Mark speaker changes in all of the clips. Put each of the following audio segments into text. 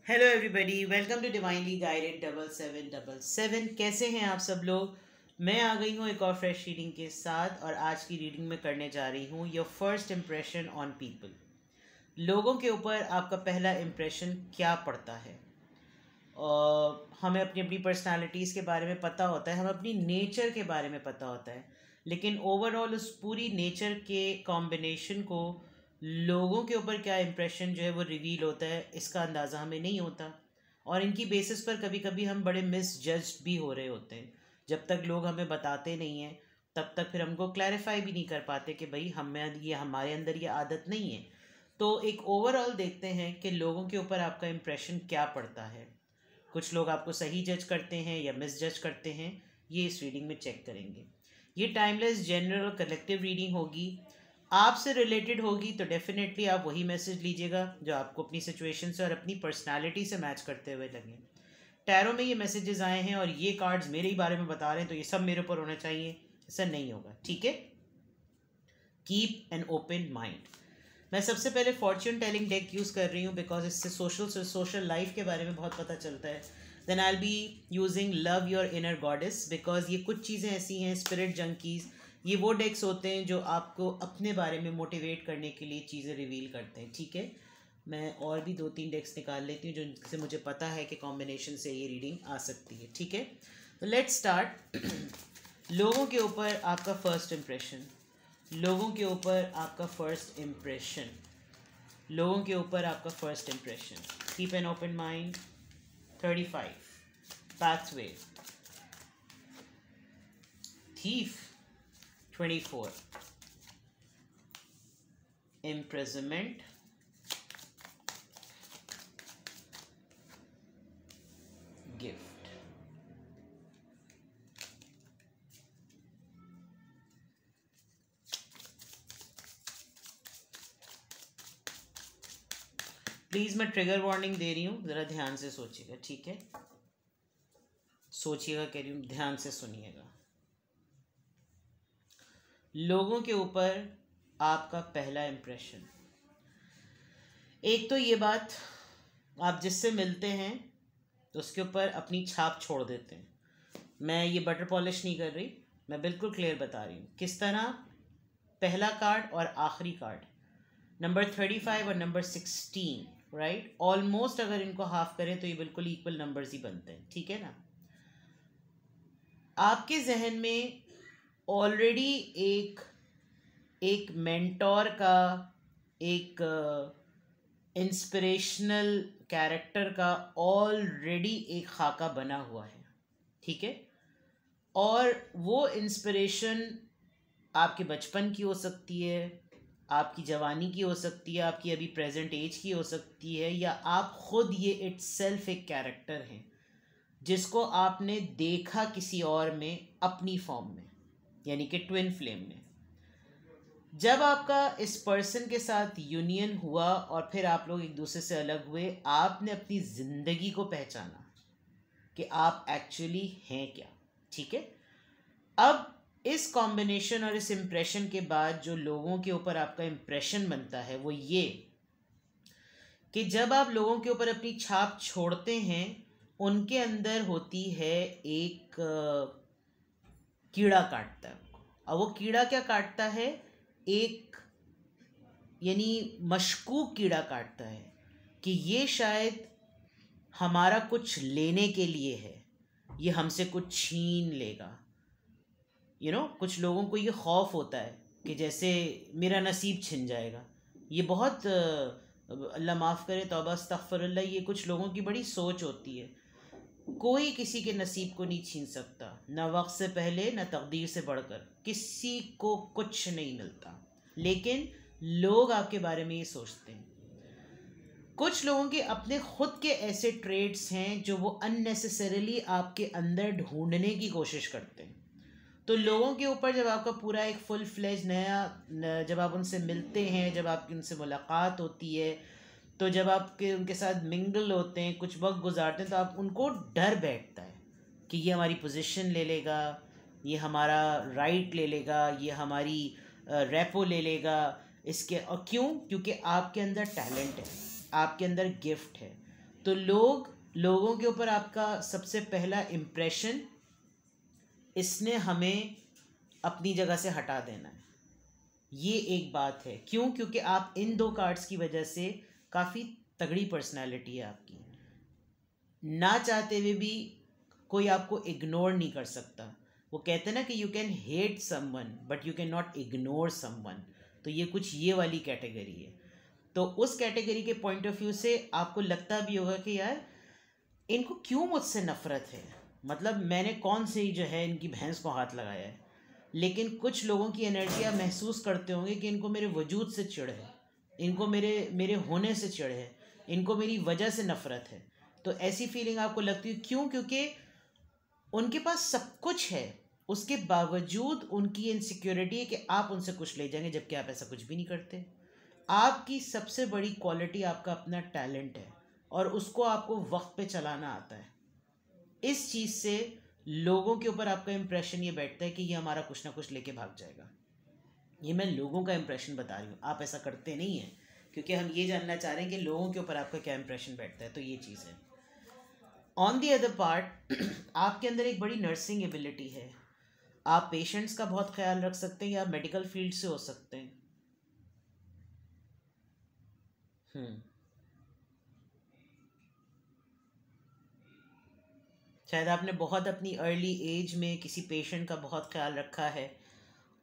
Speaker 1: Hello everybody, welcome to divinely guided 7777। कैसे हैं आप सब लोग। मैं आ गई हूँ एक और फ्रेश रीडिंग के साथ, और आज की रीडिंग में करने जा रही हूँ your first impression on people. लोगों के ऊपर आपका पहला इम्प्रेशन क्या पड़ता है। और हमें अपनी अपनी पर्सनालिटीज़ के बारे में पता होता है, हमें अपनी नेचर के बारे में पता होता है, लेकिन ओवरऑल उस पूरी नेचर के कॉम्बिनेशन को लोगों के ऊपर क्या इम्प्रेशन जो है वो रिवील होता है, इसका अंदाज़ा हमें नहीं होता। और इनकी बेसिस पर कभी कभी हम बड़े मिस जज्ड भी हो रहे होते हैं। जब तक लोग हमें बताते नहीं हैं तब तक फिर हमको क्लैरिफाई भी नहीं कर पाते कि भाई हमें ये हमारे अंदर ये आदत नहीं है। तो एक ओवरऑल देखते हैं कि लोगों के ऊपर आपका इम्प्रेशन क्या पड़ता है। कुछ लोग आपको सही जज करते हैं या मिस जज करते हैं, ये इस रीडिंग में चेक करेंगे। ये टाइमलेस जनरल और कलेक्टिव रीडिंग होगी, आपसे रिलेटेड होगी, तो डेफिनेटली आप वही मैसेज लीजिएगा जो आपको अपनी सिचुएशन से और अपनी पर्सनालिटी से मैच करते हुए लगे। टैरो में ये मैसेजेस आए हैं और ये कार्ड्स मेरे ही बारे में बता रहे हैं, तो ये सब मेरे ऊपर होना चाहिए, ऐसा नहीं होगा, ठीक है। Keep an open mind. मैं सबसे पहले फॉर्च्यून टेलिंग डेक यूज़ कर रही हूँ बिकॉज इससे सोशल लाइफ के बारे में बहुत पता चलता है। Then I be using love your inner goddess, because ये कुछ चीज़ें ऐसी हैं, स्पिरिट जंकीज़, ये वो डेक्स होते हैं जो आपको अपने बारे में मोटिवेट करने के लिए चीज़ें रिवील करते हैं, ठीक है। मैं और भी 2-3 डेक्स निकाल लेती हूँ जो जिनसे मुझे पता है कि कॉम्बिनेशन से ये रीडिंग आ सकती है, ठीक है। तो लेट्स स्टार्ट। लोगों के ऊपर आपका फर्स्ट इम्प्रेशन। लोगों के ऊपर आपका फर्स्ट इम्प्रेशन। लोगों के ऊपर आपका first impression. Keep an open mind. 35 pathway. Thief. 24 imprisonment। Gift. Please मैं ट्रिगर वार्निंग दे रही हूँ, ज़रा ध्यान से सोचिएगा, ठीक है। सोचिएगा कह रही हूँ, ध्यान से सुनिएगा। लोगों के ऊपर आपका पहला इम्प्रेशन। एक तो ये बात, आप जिससे मिलते हैं तो उसके ऊपर अपनी छाप छोड़ देते हैं। मैं ये बटर पॉलिश नहीं कर रही, मैं बिल्कुल क्लियर बता रही हूँ किस तरह। पहला कार्ड और आखिरी कार्ड, नंबर 35 और नंबर 16, राइट, ऑलमोस्ट अगर इनको हाफ करें तो ये बिल्कुल इक्वल नंबर्स ही बनते हैं, ठीक है ना। आपके जहन में ऑलरेडी एक मेंटोर का, एक इंस्पिरेशनल कैरेक्टर का ऑलरेडी एक खाका बना हुआ है, ठीक है। और वो इंस्पिरेशन आपके बचपन की हो सकती है, आपकी जवानी की हो सकती है, आपकी अभी प्रेजेंट एज की हो सकती है, या आप खुद ये इट्सेल्फ एक कैरेक्टर हैं जिसको आपने देखा किसी और में अपनी फॉर्म में, यानी कि ट्विन फ्लेम में। जब आपका इस पर्सन के साथ यूनियन हुआ और फिर आप लोग एक दूसरे से अलग हुए, आपने अपनी ज़िंदगी को पहचाना कि आप एक्चुअली हैं क्या, ठीक है। अब इस कॉम्बिनेशन और इस इम्प्रेशन के बाद जो लोगों के ऊपर आपका इम्प्रेशन बनता है वो ये कि जब आप लोगों के ऊपर अपनी छाप छोड़ते हैं, उनके अंदर होती है एक कीड़ा काटता है उनको। अब वो कीड़ा क्या काटता है, एक यानी मशकूक कीड़ा काटता है कि ये शायद हमारा कुछ लेने के लिए है, ये हमसे कुछ छीन लेगा। कुछ लोगों को ये खौफ होता है कि जैसे मेरा नसीब छिन जाएगा। ये बहुत अल्लाह माफ़ करे, तौबा अस्तगफिरुल्लाह, ये कुछ लोगों की बड़ी सोच होती है। कोई किसी के नसीब को नहीं छीन सकता, ना वक्त से पहले ना तकदीर से बढ़कर, किसी को कुछ नहीं मिलता। लेकिन लोग आपके बारे में ये सोचते हैं। कुछ लोगों के अपने खुद के ऐसे ट्रेड्स हैं जो वो अननेसेसरीली आपके अंदर ढूंढने की कोशिश करते हैं। तो लोगों के ऊपर जब आपका पूरा एक फुल फ्लेज जब आप उनसे मिलते हैं, जब आपकी उनसे मुलाकात होती है, तो जब आपके उनके साथ मिंगल होते हैं, कुछ वक्त गुजारते हैं, तो आप उनको डर बैठता है कि ये हमारी पोजीशन ले लेगा, ये हमारा राइट ले लेगा, ये हमारी रेपो ले लेगा। इसके और क्यों? क्योंकि आपके अंदर टैलेंट है, आपके अंदर गिफ्ट है। तो लोगों के ऊपर आपका सबसे पहला इम्प्रेशन, इसने हमें अपनी जगह से हटा देना है। ये एक बात है। क्यों? क्योंकि आप इन दो कार्ड्स की वजह से काफ़ी तगड़ी पर्सनालिटी है आपकी, ना चाहते हुए भी कोई आपको इग्नोर नहीं कर सकता। वो कहते हैं ना कि you can hate someone but you can not ignore someone. तो ये कुछ ये वाली कैटेगरी है। तो उस कैटेगरी के पॉइंट ऑफ व्यू से आपको लगता भी होगा कि यार इनको क्यों मुझसे नफ़रत है, मतलब मैंने कौन से जो है इनकी भैंस को हाथ लगाया है। लेकिन कुछ लोगों की एनर्जी आप महसूस करते होंगे कि इनको मेरे वजूद से चिढ़ है, इनको मेरे होने से चिढ़ है, इनको मेरी वजह से नफ़रत है। तो ऐसी फीलिंग आपको लगती है। क्यों? क्योंकि उनके पास सब कुछ है, उसके बावजूद उनकी इनसिक्योरिटी है कि आप उनसे कुछ ले जाएंगे, जबकि आप ऐसा कुछ भी नहीं करते। आपकी सबसे बड़ी क्वालिटी आपका अपना टैलेंट है और उसको आपको वक्त पे चलाना आता है। इस चीज़ से लोगों के ऊपर आपका इम्प्रेशन ये बैठता है कि ये हमारा कुछ ना कुछ लेके भाग जाएगा। ये मैं लोगों का इम्प्रेशन बता रही हूँ, आप ऐसा करते नहीं हैं, क्योंकि हम ये जानना चाह रहे हैं कि लोगों के ऊपर आपका क्या इम्प्रेशन बैठता है। तो ये चीज़ है। ऑन दी अदर पार्ट आपके अंदर एक बड़ी नर्सिंग एबिलिटी है। आप पेशेंट्स का बहुत ख्याल रख सकते हैं, या आप मेडिकल फील्ड से हो सकते हैं। शायद आपने बहुत अपनी अर्ली एज में किसी पेशेंट का बहुत ख्याल रखा है,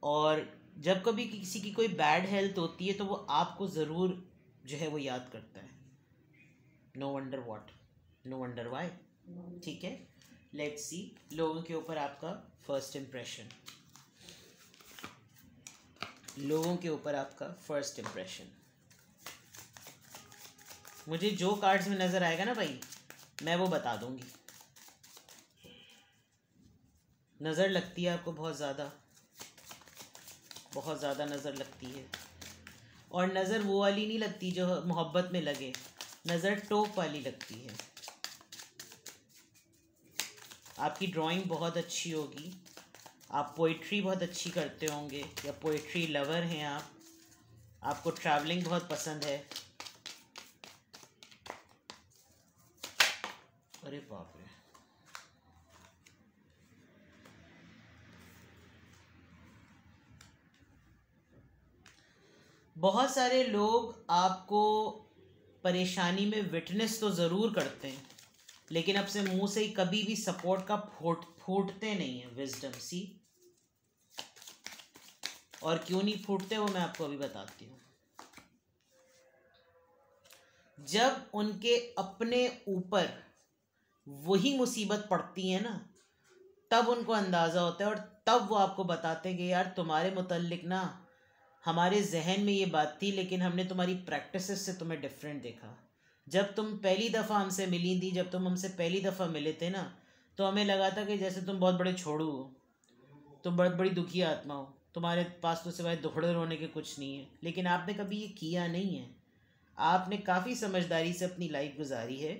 Speaker 1: और जब कभी किसी की कोई बैड हेल्थ होती है तो वो आपको ज़रूर जो है वो याद करता है। No wonder what, no wonder why. ठीक है, लेट्स सी लोगों के ऊपर आपका फर्स्ट इम्प्रेशन। लोगों के ऊपर आपका फर्स्ट इम्प्रेशन, मुझे जो कार्ड्स में नज़र आएगा ना भाई, मैं वो बता दूंगी। नज़र लगती है आपको बहुत ज़्यादा, बहुत ज़्यादा नज़र लगती है। और नज़र वो वाली नहीं लगती जो मोहब्बत में लगे, नज़र टोक वाली लगती है। आपकी ड्राइंग बहुत अच्छी होगी, आप पोइट्री बहुत अच्छी करते होंगे, या पोइट्री लवर हैं आप, आपको ट्रैवलिंग बहुत पसंद है। अरे बाप रे, बहुत सारे लोग आपको परेशानी में विटनेस तो ज़रूर करते हैं, लेकिन अब से मुंह से ही कभी भी सपोर्ट का फूटते नहीं है। विजडम सी, और क्यों नहीं फूटते वो मैं आपको अभी बताती हूँ। जब उनके अपने ऊपर वही मुसीबत पड़ती है ना, तब उनको अंदाज़ा होता है, और तब वो आपको बताते हैं कि यार तुम्हारे मुतल्लिक ना हमारे जहन में ये बात थी, लेकिन हमने तुम्हारी प्रैक्टिसेस से तुम्हें डिफरेंट देखा। जब तुम पहली दफ़ा हमसे मिली थी, जब तुम हमसे पहली दफ़ा मिले थे ना, तो हमें लगा था कि जैसे तुम बहुत बड़े छोड़ू हो, तुम बहुत बड़ी दुखी आत्मा हो, तुम्हारे पास तो सिवाय दुखड़े रोने के कुछ नहीं है। लेकिन आपने कभी ये किया नहीं है। आपने काफ़ी समझदारी से अपनी लाइफ गुजारी है।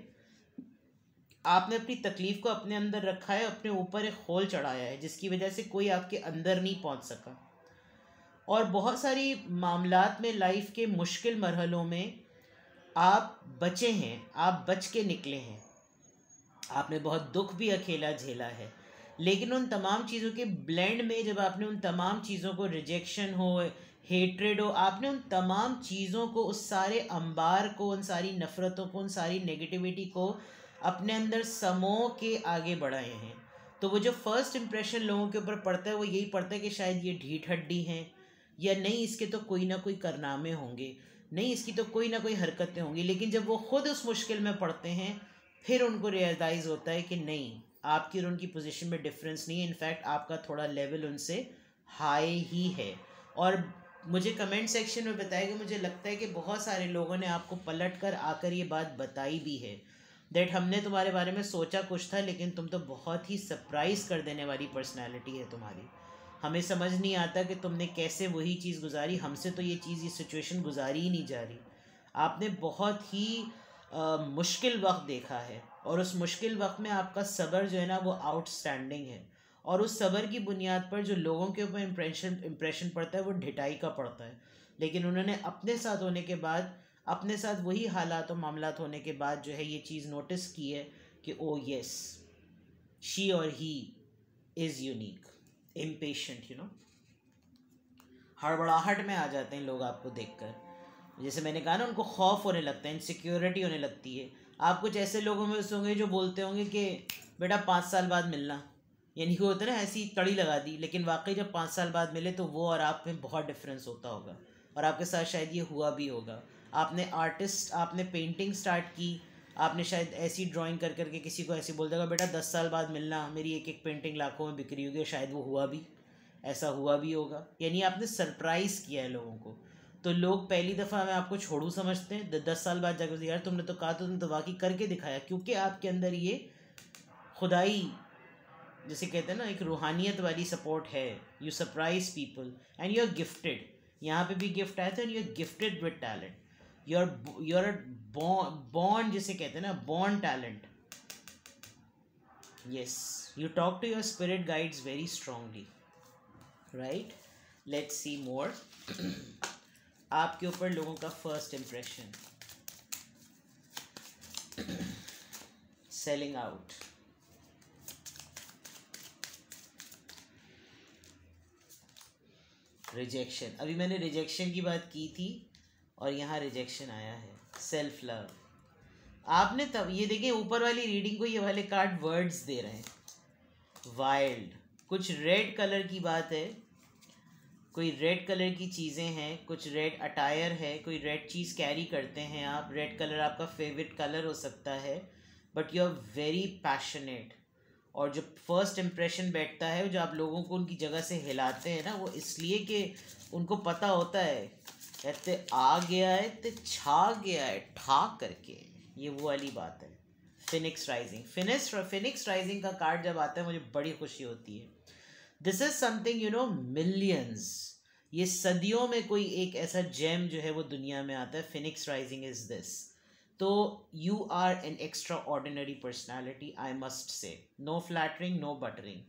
Speaker 1: आपने अपनी तकलीफ़ को अपने अंदर रखा है, अपने ऊपर एक होल चढ़ाया है, जिसकी वजह से कोई आपके अंदर नहीं पहुंच सका। और बहुत सारी मामलात में, लाइफ के मुश्किल मरहलों में आप बचे हैं, आप बच के निकले हैं। आपने बहुत दुख भी अकेला झेला है, लेकिन उन तमाम चीज़ों के ब्लेंड में जब आपने उन तमाम चीज़ों को, रिजेक्शन हो, हेट्रेड हो, आपने उन तमाम चीज़ों को, उस सारे अंबार को, उन सारी नफ़रतों को, उन सारी नेगेटिविटी को अपने अंदर समो के आगे बढ़ाए हैं। तो वो जो फर्स्ट इम्प्रेशन लोगों के ऊपर पड़ता है वो यही पड़ता है कि शायद ये ढीठ हड्डी हैं, या नहीं इसके तो कोई ना कोई कारनामे होंगे, नहीं इसकी तो कोई ना कोई हरकतें होंगी। लेकिन जब वो खुद उस मुश्किल में पड़ते हैं, फिर उनको रियलाइज़ होता है कि नहीं, आपकी और उनकी पोजीशन में डिफरेंस नहीं है, इनफैक्ट आपका थोड़ा लेवल उनसे हाई ही है। और मुझे कमेंट सेक्शन में बताएगा, मुझे लगता है कि बहुत सारे लोगों ने आपको पलट कर आकर ये बात बताई भी है, दैट हमने तुम्हारे बारे में सोचा कुछ था, लेकिन तुम तो बहुत ही सरप्राइज़ कर देने वाली पर्सनैलिटी है तुम्हारी। हमें समझ नहीं आता कि तुमने कैसे वही चीज़ गुजारी, हमसे तो ये चीज़, ये सिचुएशन गुजारी ही नहीं जा रही। आपने बहुत ही मुश्किल वक्त देखा है, और उस मुश्किल वक्त में आपका सब्र जो है ना वो आउटस्टैंडिंग है। और उस सब्र की बुनियाद पर जो लोगों के ऊपर इम्प्रेशन पड़ता है वो ढिठाई का पड़ता है। लेकिन उन्होंने अपने साथ होने के बाद अपने साथ वही हालात और मामलात होने के बाद जो है ये चीज़ नोटिस की है कि ओ यस, शी और ही इज़ यूनिक, इम्पेशेंट, हड़बड़ाहट में आ जाते हैं लोग आपको देखकर। जैसे मैंने कहा ना, उनको खौफ होने लगता है, इनसिक्योरिटी होने लगती है। आप कुछ ऐसे लोगों में होंगे जो बोलते होंगे कि बेटा 5 साल बाद मिलना, यानी कि होता है ना ऐसी कड़ी लगा दी, लेकिन वाकई जब 5 साल बाद मिले तो वो और आप में बहुत डिफरेंस होता होगा। और आपके साथ शायद ये हुआ भी होगा। आपने पेंटिंग स्टार्ट की, आपने शायद ऐसी ड्राइंग कर करके किसी को ऐसे बोल देगा बेटा 10 साल बाद मिलना, मेरी एक एक पेंटिंग लाखों में बिक्री होगी, शायद वो हुआ भी, ऐसा हुआ भी होगा। यानी आपने सरप्राइज़ किया है लोगों को। तो लोग पहली दफ़ा में आपको छोड़ू समझते हैं, 10 साल बाद जाकर यार तुमने तो कहा, तुमने तो वाकई करके दिखाया, क्योंकि आपके अंदर ये खुदाई, जैसे कहते हैं ना, एक रूहानियत वाली सपोर्ट है। You surprise people and you are gifted. यहाँ पे भी गिफ्ट आया था, and you are gifted with talent. You are born, जिसे कहते हैं ना, born talent. Yes, you talk to your spirit guides very strongly, right. Let's see more. आपके ऊपर लोगों का first impression, selling out, rejection. अभी मैंने रिजेक्शन की बात की थी और यहाँ रिजेक्शन आया है, सेल्फ लव। आपने तब ये देखें, ऊपर वाली रीडिंग को ये वाले कार्ड वर्ड्स दे रहे हैं, वाइल्ड, कुछ रेड कलर की बात है, कोई रेड कलर की चीज़ें हैं, कुछ रेड अटायर है, कोई रेड चीज़ कैरी करते हैं आप, रेड कलर आपका फेवरेट कलर हो सकता है, but you are very passionate. और जो फर्स्ट इम्प्रेशन बैठता है, जो आप लोगों को उनकी जगह से हिलाते हैं ना, वो इसलिए कि उनको पता होता है, कहते आ गया है तो छा गया है ठा करके, ये वो वाली बात है। फिनिक्स राइजिंग, फिनिक्स राइजिंग का कार्ड जब आता है मुझे बड़ी खुशी होती है। दिस इज समथिंग, मिलियंस, ये सदियों में कोई एक ऐसा जेम जो है वो दुनिया में आता है। Phoenix rising is this. तो you are an extraordinary personality, I must say, no flattering, no buttering.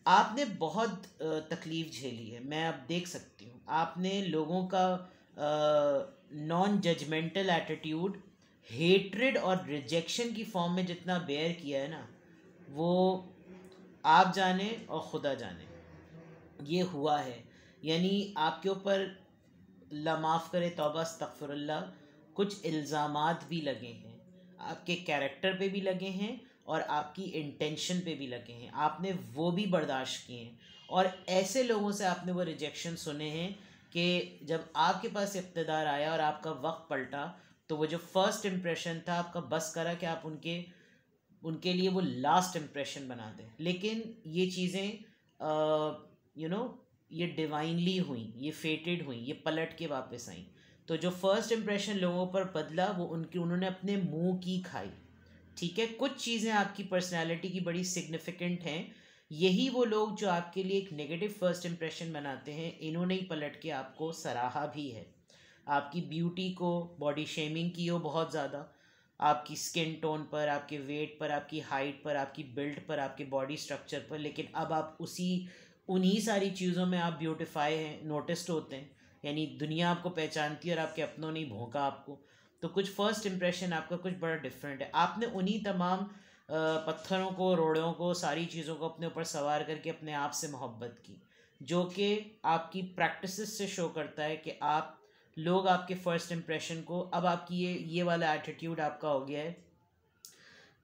Speaker 1: आपने बहुत तकलीफ झेली है, मैं अब देख सकती हूँ। आपने लोगों का नॉन जजमेंटल एटीट्यूड, हेट्रेड और रिजेक्शन की फॉर्म में जितना बेयर किया है ना, वो आप जाने और खुदा जाने ये हुआ है। यानी आपके ऊपर, माफ़ करे, तौबा अस्तगफिरुल्लाह, कुछ इल्ज़ामात भी लगे हैं, आपके कैरेक्टर पे भी लगे हैं और आपकी इंटेंशन पे भी लगे हैं, आपने वो भी बर्दाश्त किए हैं। और ऐसे लोगों से आपने वो रिजेक्शन सुने हैं कि जब आपके पास इक़्तिदार आया और आपका वक्त पलटा, तो वो जो फर्स्ट इम्प्रेशन था आपका, बस करा कि आप उनके लिए वो लास्ट इम्प्रेशन बना दें। लेकिन ये चीज़ें ये डिवाइनली हुई, ये फेटेड हुई, ये पलट के वापस आई। तो जो फर्स्ट इम्प्रेशन लोगों पर बदला, वो उन्होंने अपने मुंह की खाई। ठीक है, कुछ चीज़ें आपकी पर्सनालिटी की बड़ी सिग्निफिकेंट हैं, यही वो लोग जो आपके लिए एक नेगेटिव फर्स्ट इम्प्रेशन बनाते हैं, इन्होंने ही पलट के आपको सराहा भी है। आपकी ब्यूटी को बॉडी शेमिंग की हो बहुत ज़्यादा, आपकी स्किन टोन पर, आपके वेट पर, आपकी हाइट पर, आपकी बिल्ड पर, आपके बॉडी स्ट्रक्चर पर। लेकिन अब आप उन्हीं सारी चीज़ों में आप ब्यूटिफाई हैं, नोटिस्ड होते हैं, यानी दुनिया आपको पहचानती है और आपके अपनों ने भोंका आपको। तो कुछ फर्स्ट इम्प्रेशन आपका कुछ बड़ा डिफरेंट है। आपने उन्हीं तमाम पत्थरों को, रोड़ों को, सारी चीज़ों को अपने ऊपर सवार करके अपने आप से मोहब्बत की, जो कि आपकी प्रैक्टिसेस से शो करता है कि लोग आपके फर्स्ट इम्प्रेशन को, अब आपकी ये वाला एटीट्यूड आपका हो गया है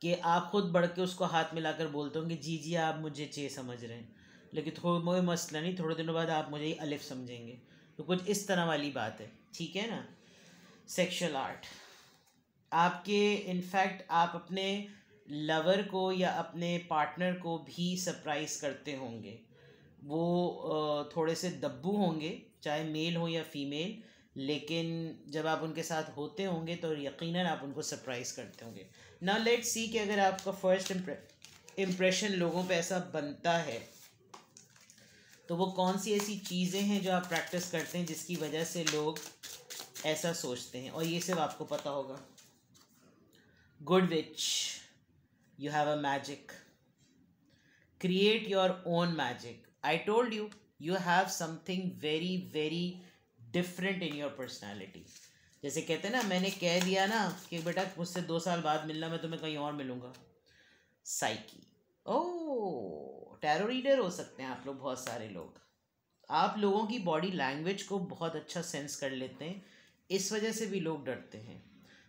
Speaker 1: कि आप खुद बढ़ के उसको हाथ मिलाकर बोलते होंगे जी जी आप मुझे चे समझ रहे हैं, लेकिन कोई मसला नहीं, थोड़े दिनों बाद आप मुझे अलिफ समझेंगे। तो कुछ इस तरह वाली बात है, ठीक है ना। सेक्सुअल आर्ट, आपके इनफैक्ट आप अपने लवर को या अपने पार्टनर को भी सरप्राइज़ करते होंगे। वो थोड़े से दब्बू होंगे, चाहे मेल हो या फीमेल, लेकिन जब आप उनके साथ होते होंगे तो यकीनन आप उनको सरप्राइज़ करते होंगे। नाउ लेट्स सी कि अगर आपका फर्स्ट इम्प्रेशन लोगों पे ऐसा बनता है, तो वो कौन सी ऐसी चीज़ें हैं जो आप प्रैक्टिस करते हैं जिसकी वजह से लोग ऐसा सोचते हैं, और ये सिर्फ आपको पता होगा। Good which, you have a magic, create your own magic. I told you, you have something very very different in your personality. जैसे कहते हैं ना, मैंने कह दिया ना कि बेटा मुझसे 2 साल बाद मिलना, मैं तुम्हें कहीं और मिलूंगा। साइकी। ओ, टैरो रीडर हो सकते हैं आप लोग, बहुत सारे लोग। आप लोगों की बॉडी लैंग्वेज को बहुत अच्छा सेंस कर लेते हैं, इस वजह से भी लोग डरते हैं।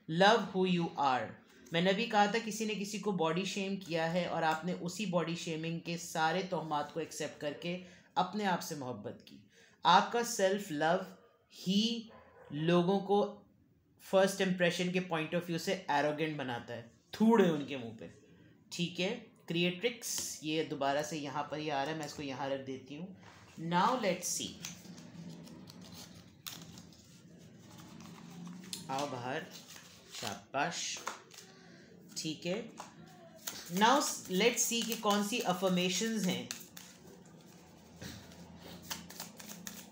Speaker 1: Love who you are. मैंने भी कहा था किसी ने किसी को बॉडी शेम किया है और आपने उसी बॉडी शेमिंग के सारे तोहमात को एक्सेप्ट करके अपने आप से मोहब्बत की। आपका सेल्फ लव ही लोगों को फर्स्ट इम्प्रेशन के पॉइंट ऑफ व्यू से एरोगेंट बनाता है। थूड़े उनके मुंह पे, ठीक है। क्रिएट्रिक्स ये दोबारा से यहाँ पर ही आ रहा है, मैं इसको यहाँ रख देती हूँ। नाउ लेट्स सी, आओ बाहर, शाबाश, ठीक है। नाउ लेट्स सी कि कौन सी अफर्मेशंस हैं,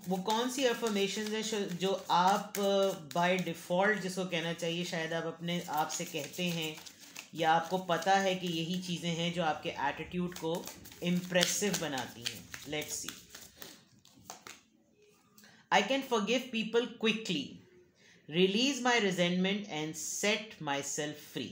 Speaker 1: वो कौन सी अफर्मेशंस हैं जो आप बाय डिफ़ॉल्ट, जिसको कहना चाहिए शायद आप अपने आप से कहते हैं, या आपको पता है कि यही चीज़ें हैं जो आपके एटीट्यूड को इम्प्रेसिव बनाती हैं। Let's see. I can forgive people quickly, release my resentment and set my self free.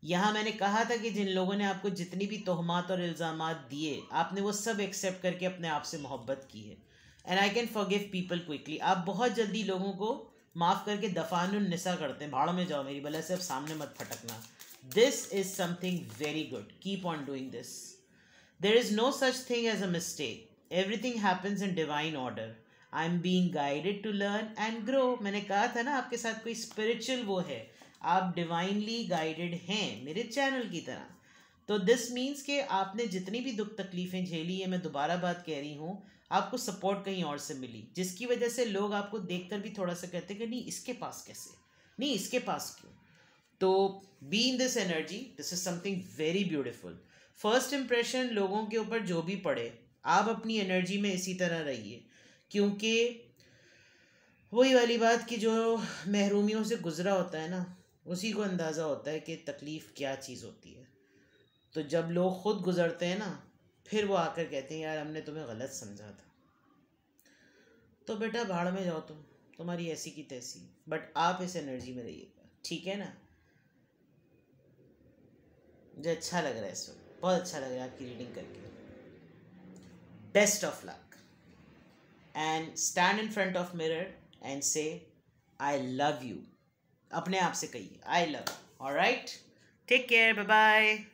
Speaker 1: यहाँ मैंने कहा था कि जिन लोगों ने आपको जितनी भी तोहमात और इल्ज़ामात दिए, आपने वो सब एक्सेप्ट करके अपने आप से मोहब्बत की है। And I can forgive people quickly. आप बहुत जल्दी लोगों को माफ़ करके दफानुन निसा करते हैं, भाड़ में जाओ मेरी भला से, अब सामने मत फटकना। This is something very good, keep on doing this. There is no such thing as a mistake, everything happens in divine order, I am being guided to learn and grow. मैंने कहा था ना आपके साथ कोई स्पिरिचुअल वो है, आप डिवाइनली गाइडेड हैं मेरे चैनल की तरह। तो दिस मीन्स कि आपने जितनी भी दुख तकलीफ़ें झेली है, मैं दोबारा बात कह रही हूँ, आपको सपोर्ट कहीं और से मिली, जिसकी वजह से लोग आपको देखकर भी थोड़ा सा कहते हैं कि नहीं इसके पास कैसे, नहीं इसके पास क्यों। तो be in this energy, this is something very beautiful. First impression लोगों के ऊपर जो भी पड़े, आप अपनी एनर्जी में इसी तरह रहिए, क्योंकि वही वाली बात कि जो महरूमियों से गुजरा होता है ना, उसी को अंदाज़ा होता है कि तकलीफ़ क्या चीज़ होती है। तो जब लोग ख़ुद गुज़रते हैं ना, फिर वो आकर कहते हैं यार हमने तुम्हें गलत समझा था। तो बेटा भाड़ में जाओ, तुम्हारी ऐसी की तैसी, बट आप इस एनर्जी में रहिएगा, ठीक है ना। मुझे अच्छा लग रहा है इस वक्त, बहुत अच्छा लग रहा है आपकी रीडिंग करके। Best of luck, and stand in front of mirror and say I love you. अपने आप से कहिए I love. Alright, take care, bye bye.